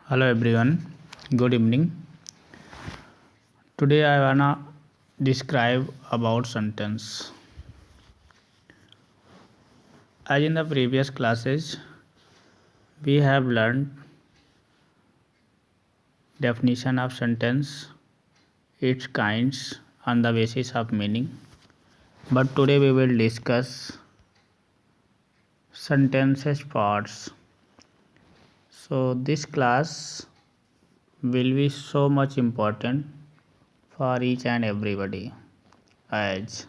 Hello everyone, good evening. Today I wanna describe about sentence. As in the previous classes, we have learned definition of sentence, its kinds on the basis of meaning. But today we will discuss sentences parts. So this class will be so much important for each and everybody as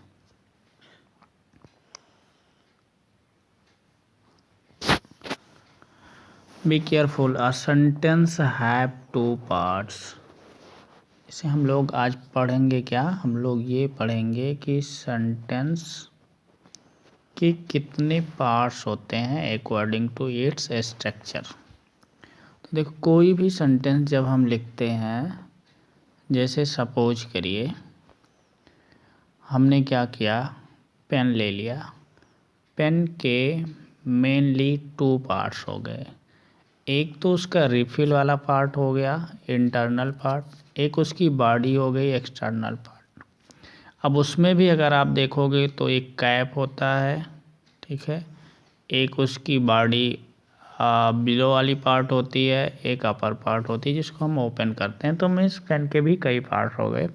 be careful a sentence have two parts. इसे हम लोग आज पढ़ेंगे क्या, हम लोग ये पढ़ेंगे कि सेंटेंस के कितने पार्ट्स होते हैं अकॉर्डिंग टू इट्स स्ट्रक्चर। तो देखो, कोई भी सेंटेंस जब हम लिखते हैं, जैसे सपोज करिए हमने क्या किया, पेन ले लिया। पेन के मेनली टू पार्ट्स हो गए। एक तो उसका रिफिल वाला पार्ट हो गया, इंटरनल पार्ट, एक उसकी बॉडी हो गई, एक्सटर्नल पार्ट। अब उसमें भी अगर आप देखोगे तो एक कैप होता है, ठीक है, एक उसकी बॉडी बिलो वाली पार्ट होती है, एक अपर पार्ट होती है जिसको हम ओपन करते हैं। तो मीन्स पेन के भी कई पार्ट हो गए।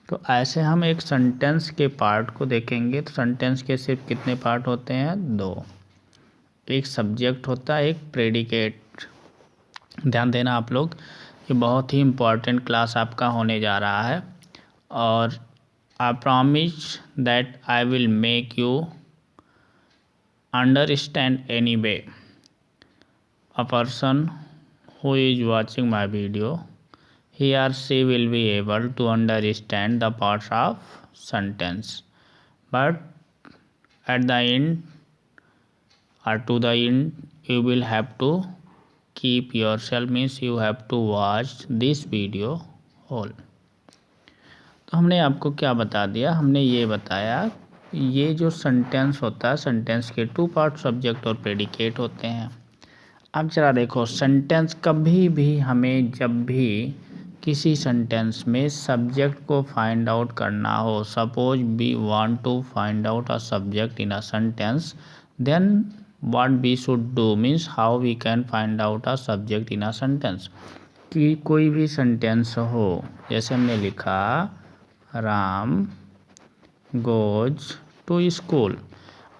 तो ऐसे हम एक सेंटेंस के पार्ट को देखेंगे तो सेंटेंस के सिर्फ कितने पार्ट होते हैं, दो। एक सब्जेक्ट होता है, एक प्रेडिकेट। ध्यान देना आप लोग, ये बहुत ही इम्पोर्टेंट क्लास आपका होने जा रहा है। और I promise that I will make you understand any way a person who is watching my video, he or she will be able to understand the parts of sentence, but at the end or to the end you will have to keep yourself, means you have to watch this video whole। तो हमने आपको क्या बता दिया, हमने ये बताया ये जो सेंटेंस होता है, सेंटेंस के टू पार्ट सब्जेक्ट और प्रेडिकेट होते हैं। अब जरा देखो, सेंटेंस कभी भी हमें जब भी किसी सेंटेंस में सब्जेक्ट को फाइंड आउट करना हो, suppose we want to find out a subject in a sentence, then what we should do means how we can find out a subject in a sentence। कि कोई भी sentence हो, जैसे हमने लिखा राम गोज टू स्कूल।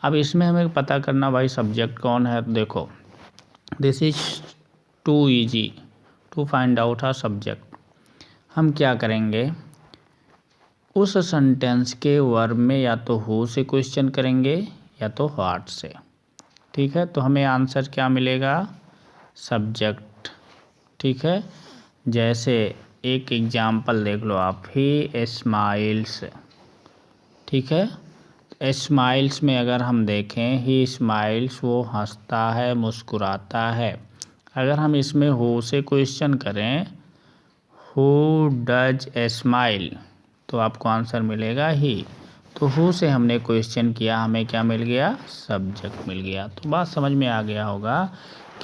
अब इसमें हमें पता करना भाई सब्जेक्ट कौन है। देखो, this is too easy to find out a subject. हम क्या करेंगे, उस सेंटेंस के वर्ब में या तो हु से क्वेश्चन करेंगे या तो व्हाट से, ठीक है। तो हमें आंसर क्या मिलेगा, सब्जेक्ट, ठीक है। जैसे एक एग्जाम्पल देख लो आप, ही स्माइल्स, ठीक है। स्माइल्स में अगर हम देखें, ही स्माइल्स, वो हंसता है, मुस्कुराता है। अगर हम इसमें हु से क्वेश्चन करें, हु डज स्माइल, तो आपको आंसर मिलेगा ही। तो हु से हमने क्वेश्चन किया, हमें क्या मिल गया, सब्जेक्ट मिल गया। तो बात समझ में आ गया होगा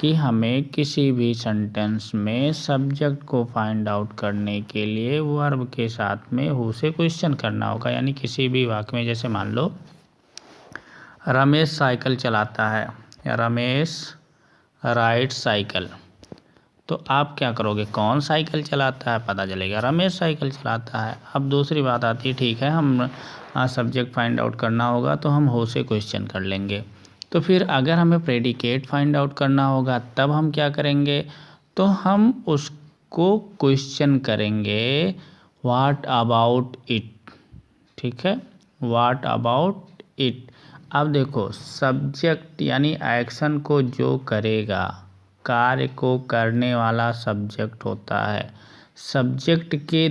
कि हमें किसी भी सेंटेंस में सब्जेक्ट को फाइंड आउट करने के लिए वर्ब के साथ में हु से क्वेश्चन करना होगा। यानी किसी भी वाक्य में, जैसे मान लो रमेश साइकिल चलाता है या रमेश राइड साइकिल, तो आप क्या करोगे, कौन साइकिल चलाता है, पता चलेगा रमेश साइकिल चलाता है। अब दूसरी बात आती है, ठीक है, हम सब्जेक्ट फाइंड आउट करना होगा तो हम हो से क्वेश्चन कर लेंगे। तो फिर अगर हमें प्रेडिकेट फाइंड आउट करना होगा तब हम क्या करेंगे, तो हम उसको क्वेश्चन करेंगे व्हाट अबाउट इट, ठीक है, व्हाट अबाउट इट। अब देखो, सब्जेक्ट यानी एक्शन को जो करेगा, कार्य को करने वाला सब्जेक्ट होता है। सब्जेक्ट के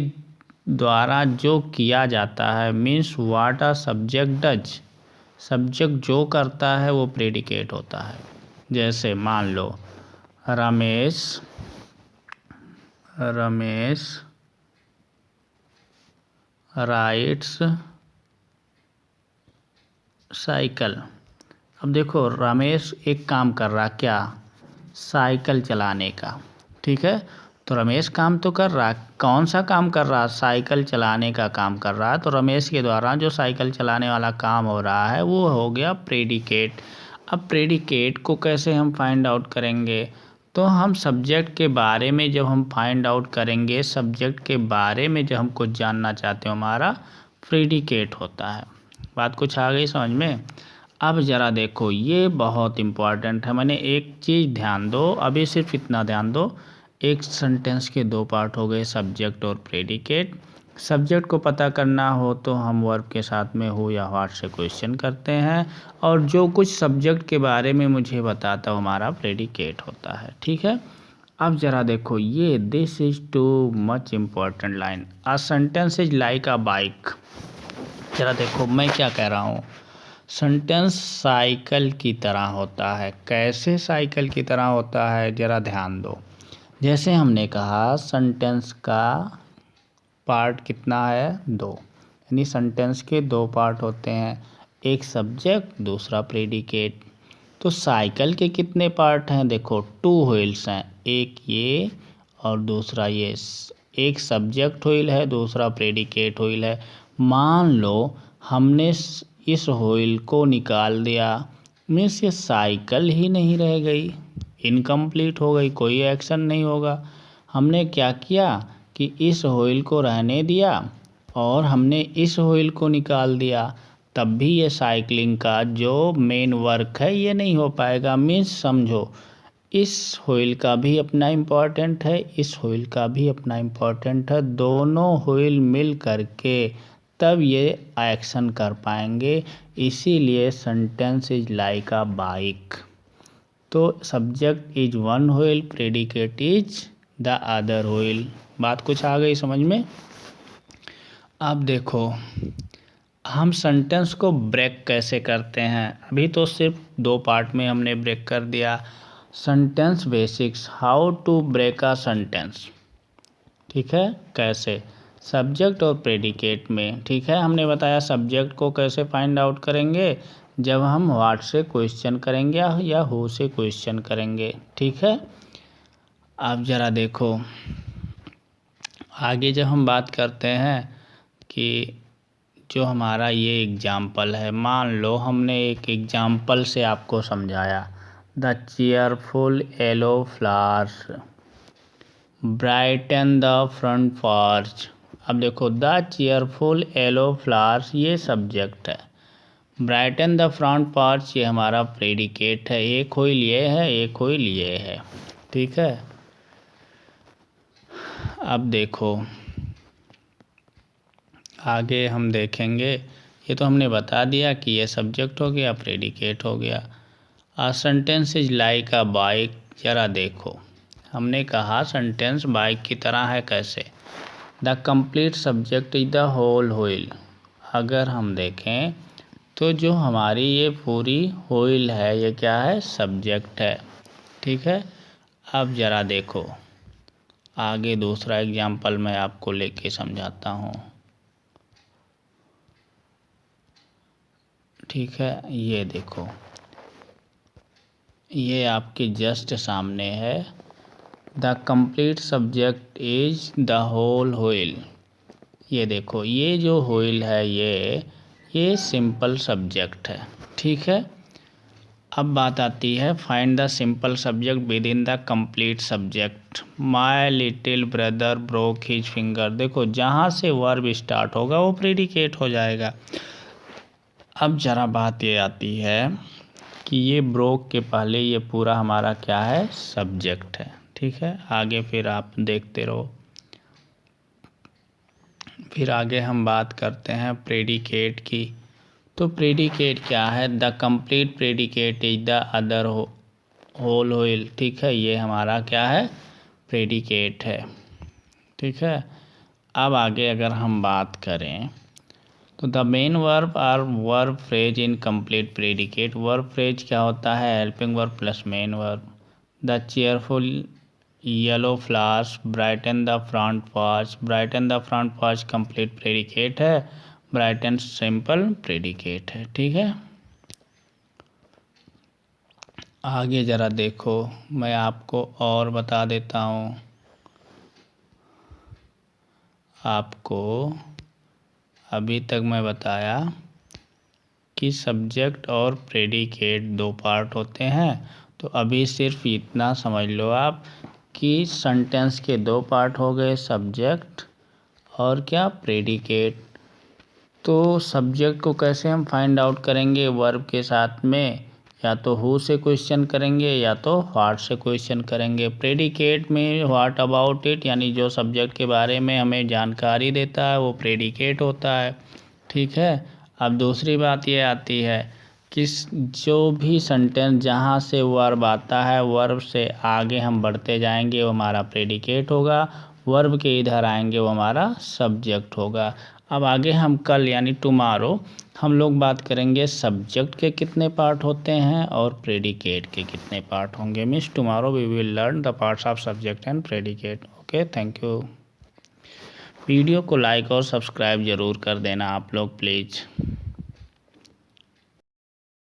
द्वारा जो किया जाता है means what a subject does, subject जो करता है वो प्रेडिकेट होता है। जैसे मान लो रमेश राइड्स साइकिल। अब देखो, रमेश एक काम कर रहा, क्या, साइकिल चलाने का, ठीक है। तो रमेश काम तो कर रहा, कौन सा काम कर रहा? साइकिल चलाने का काम कर रहा है। तो रमेश के द्वारा जो साइकिल चलाने वाला काम हो रहा है वो हो गया प्रेडिकेट। अब प्रेडिकेट को कैसे हम फाइंड आउट करेंगे? तो हम सब्जेक्ट के बारे में जब हम फाइंड आउट करेंगे, सब्जेक्ट के बारे में जब हम कुछ जानना चाहते हो, हमारा प्रेडिकेट होता है। बात कुछ आ गई समझ में? अब ज़रा देखो, ये बहुत इम्पॉर्टेंट है। मैंने एक चीज़ ध्यान दो, अभी सिर्फ इतना ध्यान दो। एक सेंटेंस के दो पार्ट हो गए, सब्जेक्ट और प्रेडिकेट। सब्जेक्ट को पता करना हो तो हम वर्ब के साथ में हो या व्हाट से क्वेश्चन करते हैं, और जो कुछ सब्जेक्ट के बारे में मुझे बताता हो हमारा प्रेडिकेट होता है। ठीक है। अब ज़रा देखो ये, this is too much important line, a sentence is like a bike. ज़रा देखो मैं क्या कह रहा हूँ, सेंटेंस साइकिल की तरह होता है। कैसे साइकिल की तरह होता है, ज़रा ध्यान दो। जैसे हमने कहा सेंटेंस का पार्ट कितना है? दो, यानी सेंटेंस के दो पार्ट होते हैं, एक सब्जेक्ट दूसरा प्रेडिकेट। तो साइकिल के कितने पार्ट हैं? देखो 2 व्हील्स हैं, एक ये और दूसरा ये। एक सब्जेक्ट व्हील है, दूसरा प्रेडिकेट व्हील है। मान लो हमने इस व्हील को निकाल दिया, मीन्स ये साइकिल ही नहीं रह गई, इनकम्प्लीट हो गई, कोई एक्शन नहीं होगा। हमने क्या किया कि इस व्हील को रहने दिया और हमने इस व्हील को निकाल दिया, तब भी ये साइकिलिंग का जो मेन वर्क है ये नहीं हो पाएगा। मीन्स समझो, इस व्हील का भी अपना इम्पोर्टेंट है, इस व्हील का भी अपना इम्पोर्टेंट है। दोनों व्हील मिल करके तब ये एक्शन कर पाएंगे। इसीलिए sentence is like a bike. तो subject is one wheel, predicate is the other wheel. बात कुछ आ गई समझ में? अब देखो हम सेंटेंस को ब्रेक कैसे करते हैं। अभी तो सिर्फ दो पार्ट में हमने ब्रेक कर दिया। Sentence basics, how to break a sentence. ठीक है, कैसे? सब्जेक्ट और प्रेडिकेट में। ठीक है, हमने बताया सब्जेक्ट को कैसे फाइंड आउट करेंगे, जब हम व्हाट से क्वेश्चन करेंगे या हु से क्वेश्चन करेंगे। ठीक है। अब ज़रा देखो आगे जब हम बात करते हैं कि जो हमारा ये एग्जाम्पल है, मान लो हमने एक एग्जाम्पल से आपको समझाया, the cheerful yellow flowers brighten the front porch. अब देखो द चेयरफुल येलो फ्लावर्स ये सब्जेक्ट है, ब्राइटन द फ्रंट पोर्च ये हमारा प्रेडिकेट है। एक व्हील ये है, एक व्हील ये है। ठीक है। अब देखो आगे हम देखेंगे, ये तो हमने बता दिया कि ये सब्जेक्ट हो गया, प्रेडिकेट हो गया। Ah sentence is like a bike. ज़रा देखो हमने कहा सेंटेंस बाइक की तरह है, कैसे? The complete subject is the whole wheel. अगर हम देखें तो जो हमारी ये पूरी व्हील है ये क्या है? सब्जेक्ट है। ठीक है। अब ज़रा देखो आगे दूसरा एग्जाम्पल मैं आपको लेके समझाता हूँ। ठीक है, ये देखो ये आपके जस्ट सामने है, the complete subject is the whole wheel. ये देखो ये जो व्हील है ये सिंपल सब्जेक्ट है। ठीक है। अब बात आती है find the simple subject with in the complete subject. My little brother broke his finger. देखो जहाँ से वर्ब स्टार्ट होगा वो प्रेडिकेट हो जाएगा। अब ज़रा बात ये आती है कि ये ब्रोक के पहले ये पूरा हमारा क्या है? सब्जेक्ट है। ठीक है, आगे फिर आप देखते रहो। फिर आगे हम बात करते हैं प्रेडिकेट की। तो प्रेडिकेट क्या है? The complete predicate is the other whole wheel. ठीक है, ये हमारा क्या है? प्रेडिकेट है। ठीक है। अब आगे अगर हम बात करें तो the main verb or verb phrase in complete predicate. Verb phrase क्या होता है? Helping verb plus main verb. The cheerful yellow flowers brighten the front porch. Brighten the front porch complete predicate है, ब्राइटन सिंपल प्रेडिकेट है। ठीक है। आगे ज़रा देखो, मैं आपको और बता देता हूँ। आपको अभी तक मैं बताया कि सब्जेक्ट और प्रेडिकेट दो पार्ट होते हैं। तो अभी सिर्फ इतना समझ लो आप कि सेंटेंस के दो पार्ट हो गए, सब्जेक्ट और क्या, प्रेडिकेट। तो सब्जेक्ट को कैसे हम फाइंड आउट करेंगे? वर्ब के साथ में या तो हु से क्वेश्चन करेंगे या तो व्हाट से क्वेश्चन करेंगे। प्रेडिकेट में व्हाट अबाउट इट, यानी जो सब्जेक्ट के बारे में हमें जानकारी देता है वो प्रेडिकेट होता है। ठीक है। अब दूसरी बात ये आती है कि जो भी सेंटेंस जहाँ से वर्ब आता है, वर्ब से आगे हम बढ़ते जाएंगे वो हमारा प्रेडिकेट होगा, वर्ब के इधर आएंगे वो हमारा सब्जेक्ट होगा। अब आगे हम कल यानी टुमारो हम लोग बात करेंगे सब्जेक्ट के कितने पार्ट होते हैं और प्रेडिकेट के कितने पार्ट होंगे। Means tomorrow we will learn the parts of subject and predicate. Okay, thank you. Video को लाइक और सब्सक्राइब ज़रूर कर देना आप लोग प्लीज़।